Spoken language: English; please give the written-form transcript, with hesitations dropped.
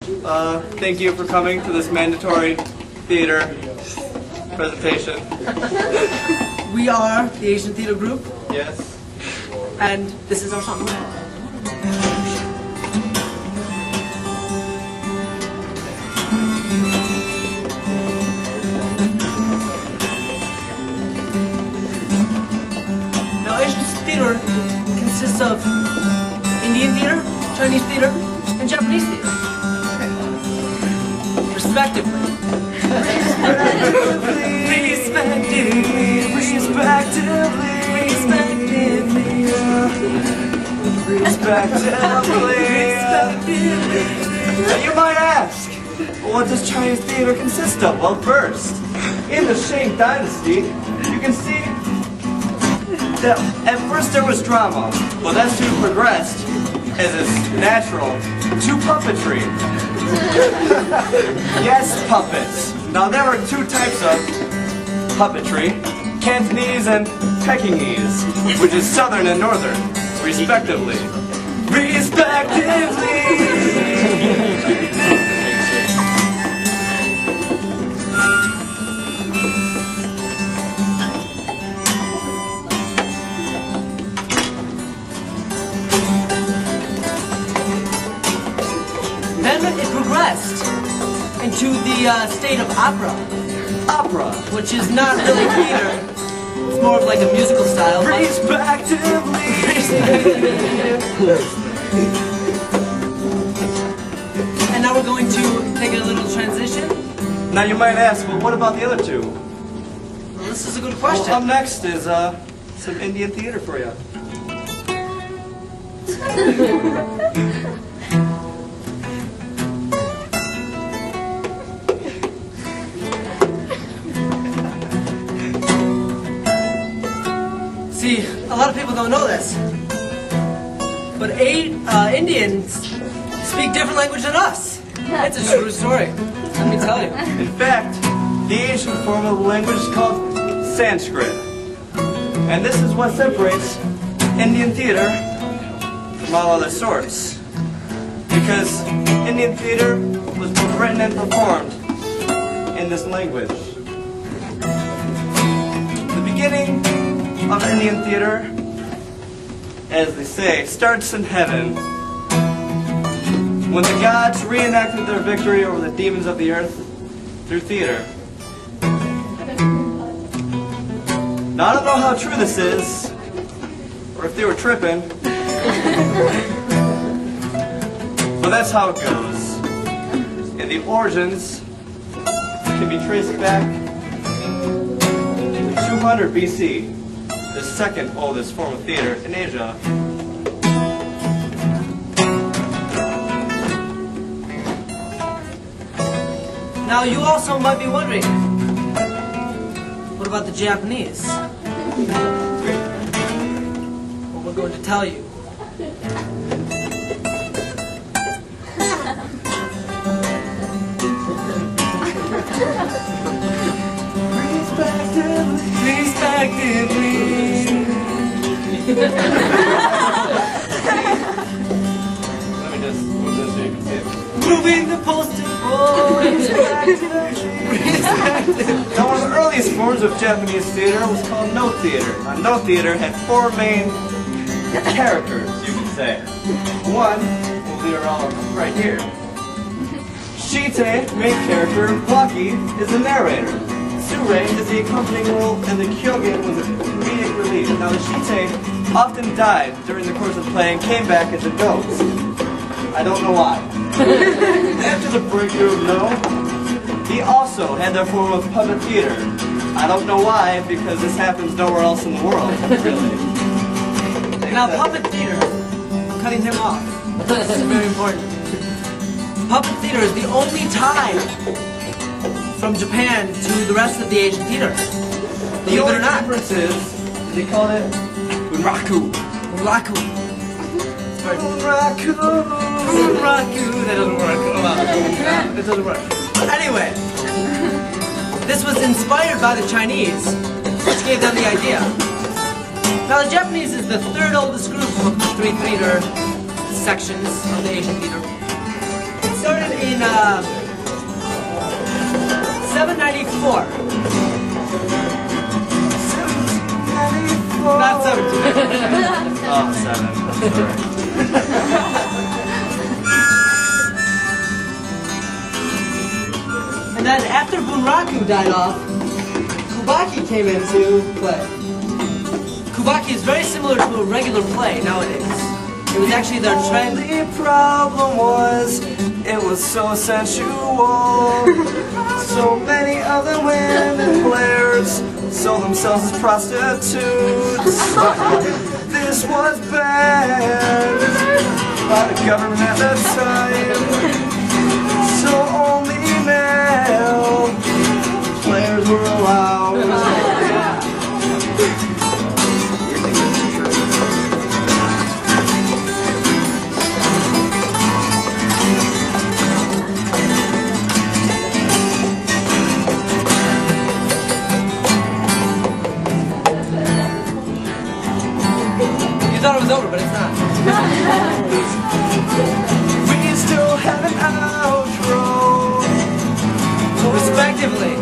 Thank you for coming to this mandatory theater presentation. We are the Asian Theater Group. Yes. And this is our song. Now, Asian Theater consists of Indian theater, Chinese theater, and Japanese theater, respectively. Now you might ask, well, what does Chinese theater consist of? Well, first, in the Shang Dynasty, you can see that at first there was drama, but that soon progressed, as is natural, to puppetry. Yes, puppets. Now there were two types of puppetry, Cantonese and Pekingese, which is southern and northern, respectively. Then it progressed into the state of opera. Opera. Which is not really theater. It's more of like a musical style. And now we're going to take a little transition. Now you might ask, well, what about the other two? Well, this is a good question. Well, up next is some Indian theater for you. See, a lot of people don't know this, but Indians speak different language than us. It's a true story, let me tell you. In fact, the ancient form of the language is called Sanskrit. And this is what separates Indian theater from all other sorts. Because Indian theater was both written and performed in this language. The beginning of Indian theater, as they say, starts in heaven, when the gods reenacted their victory over the demons of the earth through theater. Now I don't know how true this is, or if they were tripping, but that's how it goes. And the origins can be traced back to 200 BC. The second oldest form of theater in Asia. Now you also might be wondering, what about the Japanese? Well, we're going to tell you. Respectively. Let me just move this so you can see it. Moving the poster forward. Now, one of the earliest forms of Japanese theater was called no theater. Now, no theater had four main characters, you could say. One will be around right here. Shite, main character, Waki is the narrator. Sure is the accompanying role, and the Kyogin was a comedic relief. Now, the Shite often died during the course of play and came back as a ghost. I don't know why. After the breakthrough of No, he also had their form of puppet theater. I don't know why, because this happens nowhere else in the world, really. Now, puppet theater, I'm cutting him off. This is very important. Puppet theater is the only tie from Japan to the rest of the Asian theater. Believe it or not. The difference is, they call it Unraku. Unraku. Unraku. Unraku. That doesn't work. That doesn't work. But anyway, this was inspired by the Chinese, which gave them the idea. Now the Japanese is the third oldest group of the three theater sections of the Asian theater. It started in 794. 1794. Not 17. Oh, 7. I'm sorry. And then after Bunraku died off, Kubaki came into play. Kubaki is very similar to a regular play nowadays. It was actually their trend. The only problem was, it was so sensual. So many other women players sold themselves as prostitutes. This was banned by the government at the time. So only male players were allowed. You thought it was over, but it's not. We still have an outro. Respectively.